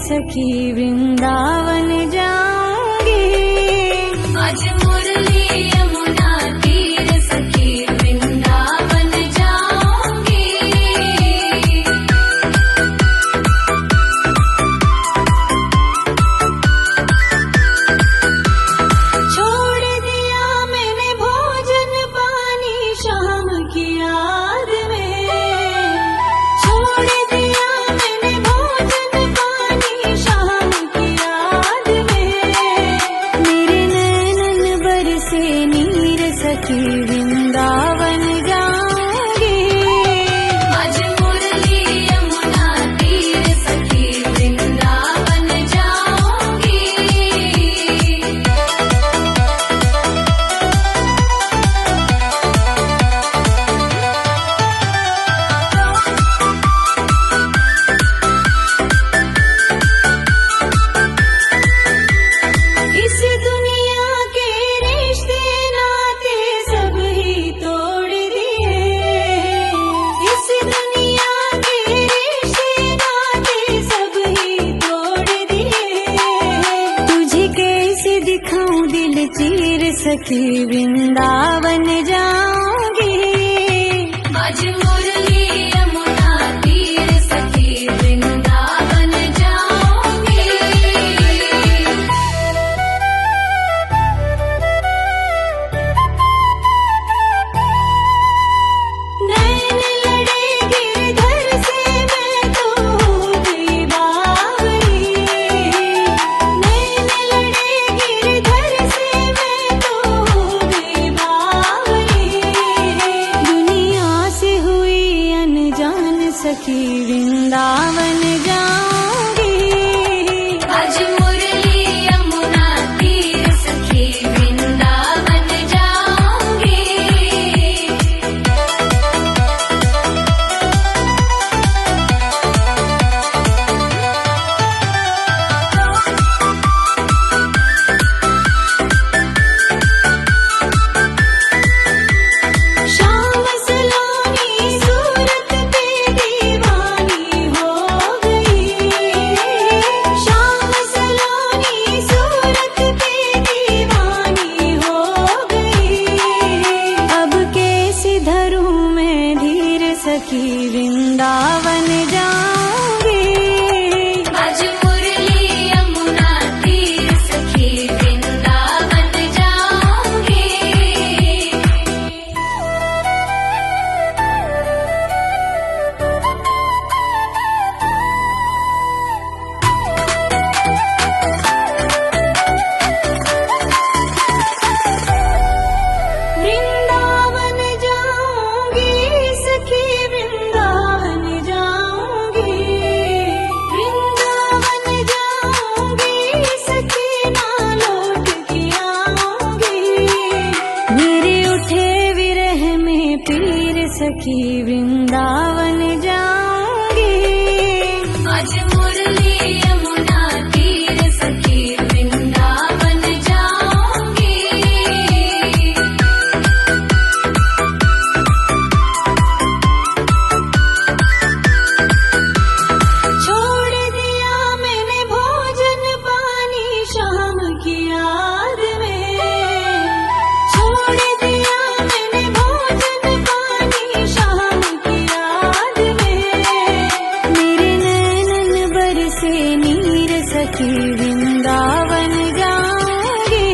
सखी वृंदावन जाऊंगी। आज मुरली यमुना तीर सखी वृंदावन जाऊंगी। छोड़ दिया मैंने भोजन पानी शाम की याद में। छोड़ दिया मैंने भोजन पानी शाम की याद में। मेरे नैनन बरसे नीर सखी वृंदावन जाऊंगी। आज मुरली यमुना तीर सखी वृंदावन जाऊंगी। इस दुनिया के रिश्ते नाते सब ही तोड़ दिए। इस दुनिया के रिश्ते नाते सब ही तोड़ दिए। तुझे कैसे दिखाऊं दिल चीर सखी वृंदावन जाऊंगी। आज मुरली यमुना तीर सखी वृंदावन जाऊंगी। नैन लड़े गिरधर से मैं तो हो गई बावली। नैन लड़े गिरधर से मैं तो हो गई बावली। दुनिया से हुई अनजान सखी वृंदावन जाऊंगी। आज मुरली यमुना तीर सखी वृंदावन जाऊंगी। शाम सलोनी सूरत पे दीवानी हो गई। शाम सलोनी सूरत पे दीवानी हो गई। अब कैसे धरूं मैं धीर सखी वृंदावन जाऊंगी। आज मुरली यमुना तीर सखी वृंदावन जाऊंगी। वृंदावन जाऊंगी सखी वृंदावन जाऊंगी। वृंदावन जाऊंगी सखी ना लौट के आऊंगी। मेरे उठे विरह में पीर सखी वृंदावन जाऊंगी। आज मुरली यमुना तीर सखी वृंदावन जाऊंगी। छोड़ दिया मैंने भोजन पानी शाम की याद में। छोड़ दिया मैंने भोजन पानी शाम की याद में। मेरे नैनन बरसे नीर सखी वृंदावन जाऊंगी।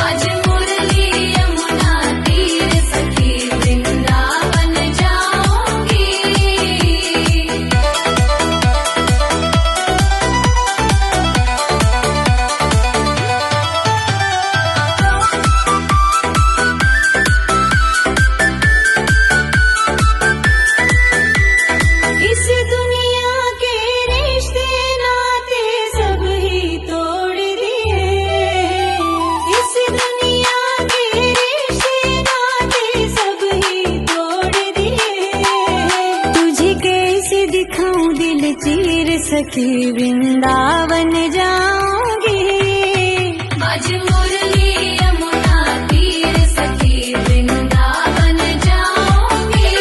आज मुरली यमुना तीर सखी वृंदावन जाऊंगी। इस दुनिया के रिश्ते नाते सब ही तोड़ दिए। इस दुनिया के रिश्ते नाते सब ही तोड़ दिए। तुझे कैसे दिखाऊं दिल चीर सखी वृंदावन जाऊंगी। आज मुरली यमुना तीर सखी वृंदावन जाऊंगी।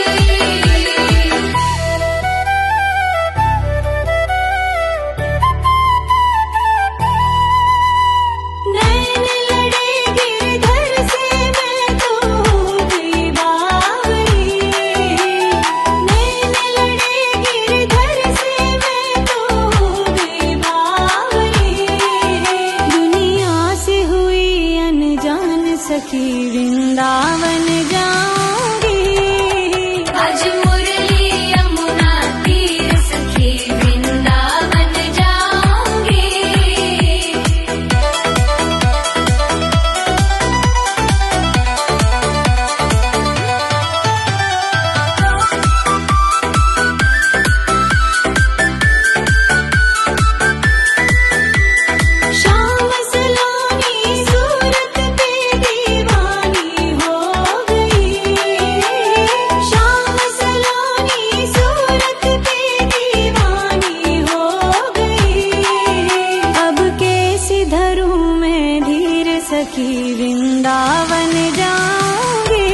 सखी वृंदावन जाऊंगी।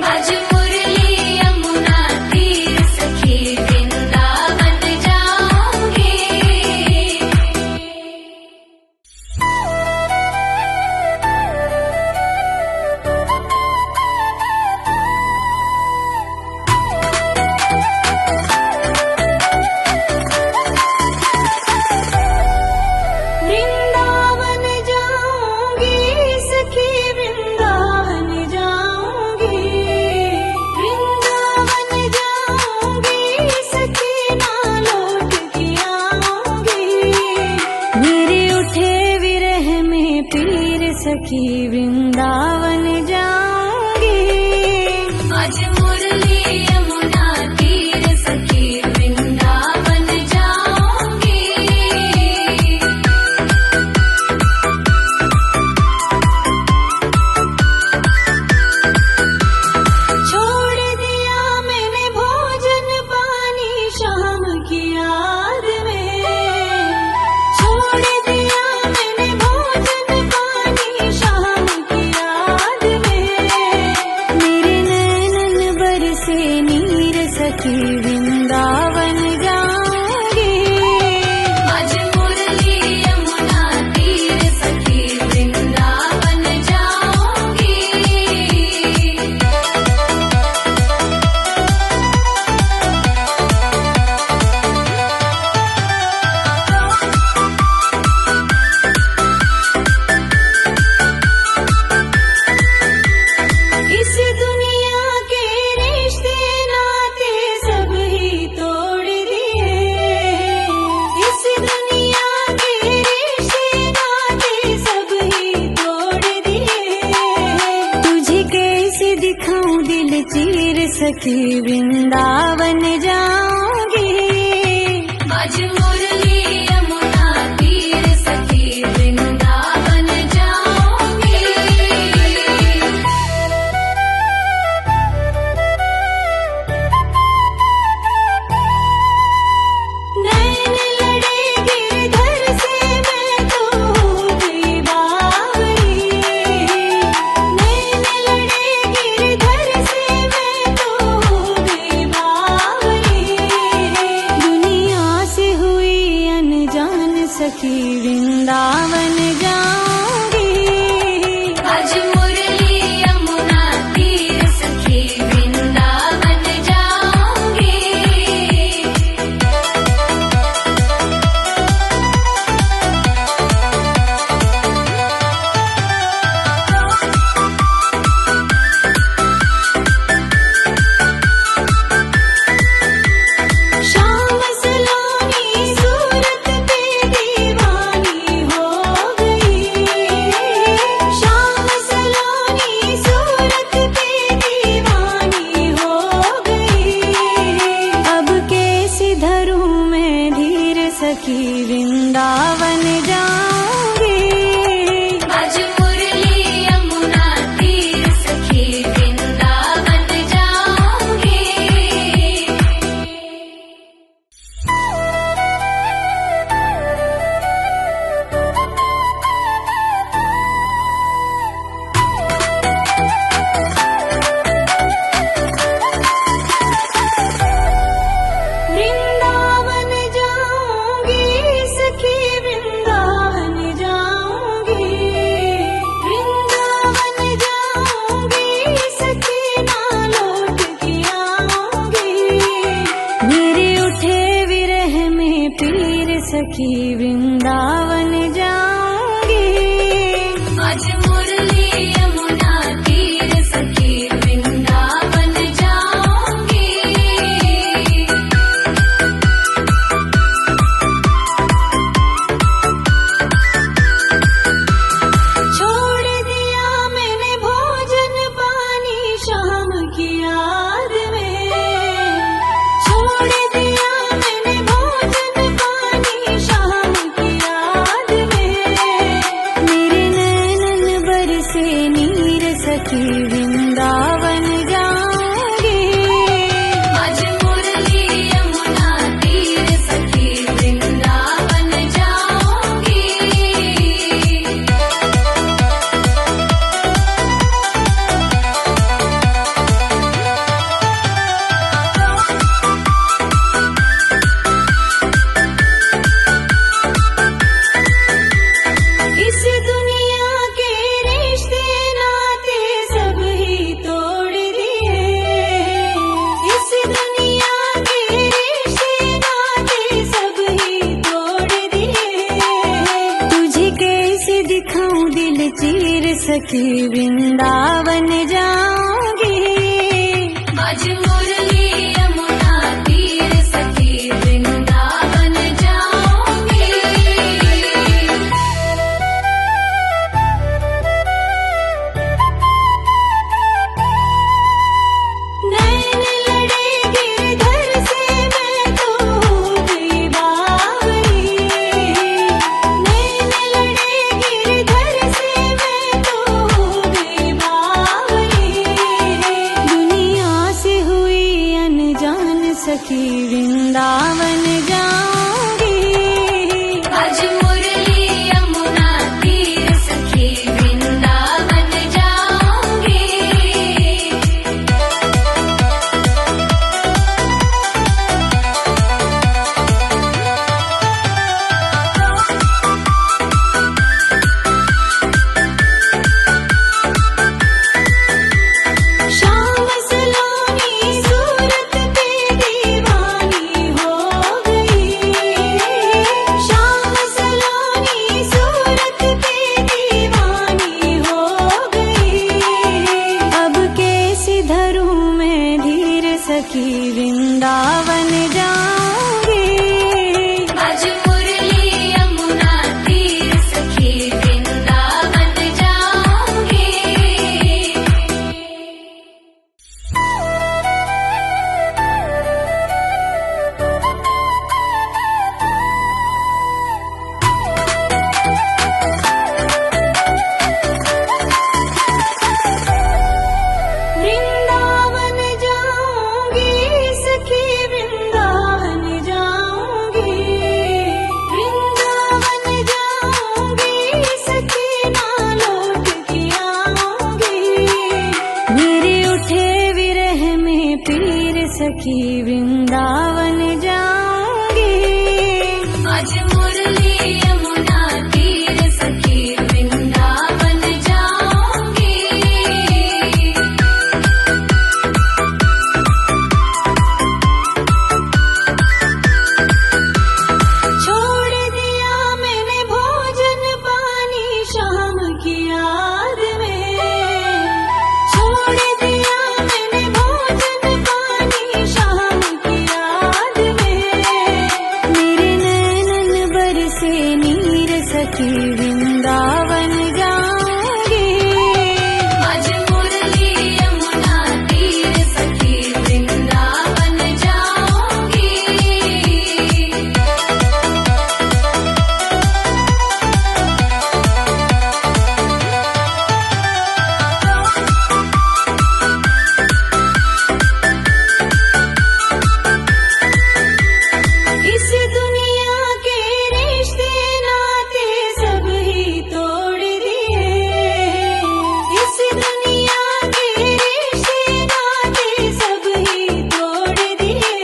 आज मुरली यमुना तीर सखी वृंदावन जाऊंगी। वृंदावन जाऊंगी सखी वृंदावन जाऊंगी। वृंदावन जाऊंगी सखी ना लौट के आऊंगी। मेरे उठे विरह में पीर सखी वृंदावन जाऊंगी। आज मुरली यमुना तीर सखी वृंदावन जाऊंगी। छोड़ दिया मैंने भोजन पानी शाम की याद में। छोड़ दिया मैंने भोजन पानी शाम की याद में। मेरे नैनन बरसे नीर सखी वृंदावन जाऊंगी। आज मुरली यमुना तीर सखी वृंदावन जाऊंगी। इस दुनिया के रिश्ते नाते सब ही तोड़ दिए। इस दुनिया के रिश्ते नाते सब ही तोड़ दिए। तुझे कैसे दिखाऊं दिल चीर सखी वृंदावन जाऊंगी। आज मुरली यमुना तीर सखी वृंदावन जाऊंगी। नैन लड़े गिरधर से मैं तो हो गई बावली। नैन लड़े गिरधर से मैं तो हो गई बावली। दुनिया से हुई अनजान सखी वृंदावन जाऊंगी। आज मुरली यमुना तीर सखी वृंदावन जाऊंगी। शाम सलोनी सूरत पे दीवानी हो गई। शाम सलोनी सूरत पे दीवानी हो गई। अब कैसे धरूं मैं धीर सखी वृंदावन जाऊंगी। आज मुरली यमुना तीर सखी वृंदावन जाऊंगी। वृंदावन जाऊंगी सखी वृंदावन जाऊंगी। वृंदावन जाऊंगी सखी ना लौट के आऊंगी। मेरे उठे विरह में पीर सखी वृंदावन जाऊंगी। आज मुरली यमुना तीर सखी वृंदावन जाऊंगी। छोड़ दिया मैंने भोजन पानी शाम की याद में। छोड़ दिया मैंने भोजन पानी शाम की याद में। मेरे नैनन सखी वृंदावन जाऊंगी। बाज मुरली यमुना तीर सखी वृंदावन जाऊंगी। नैन लड़े गिरधर से मैं तो हो गई बावली। नैन लड़े गिरधर से मैं तो हो गई बावली। दुनिया से हुई अनजान सखी वृंदावन जाऊंगी। बाज मुरली यमुना तीर सखी वृंदावन जाऊंगी। शाम सलोनी सूरत पे दीवानी हो गई। शाम सलोनी सूरत पे दीवानी हो गई। अब कैसे धरूं मैं धीर सखी वृंदावन जाऊंगी। बाज मुरली यमुना तीर सखी वृंदावन जाऊंगी। वृंदावन जाऊंगी सखी वृंदावन जाऊंगी। वृंदावन जाऊंगी सखी ना लौट के आऊंगी। मेरे उठे विरह में पीर सखी वृंदावन जाऊंगी। बाज मुरली यमुना तीर सखी वृंदावन जाऊंगी। छोड़ दिया मैंने भोजन पानी शाम की याद में। छोड़ दिया मैंने भोजन पानी शाम की याद में। मेरे नैनन बरसे नीर सखी वृंदावन जाऊंगी। बाज मुरली यमुना तीर सखी वृंदावन जाऊंगी। इस दुनिया के रिश्ते नाते सब ही तोड़ दिए। इस दुनिया के रिश्ते नाते सब ही तोड़ दिए।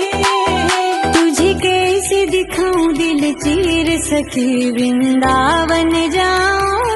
तुझे कैसे दिखाऊं दिल चीर सखी वृंदावन जाऊं।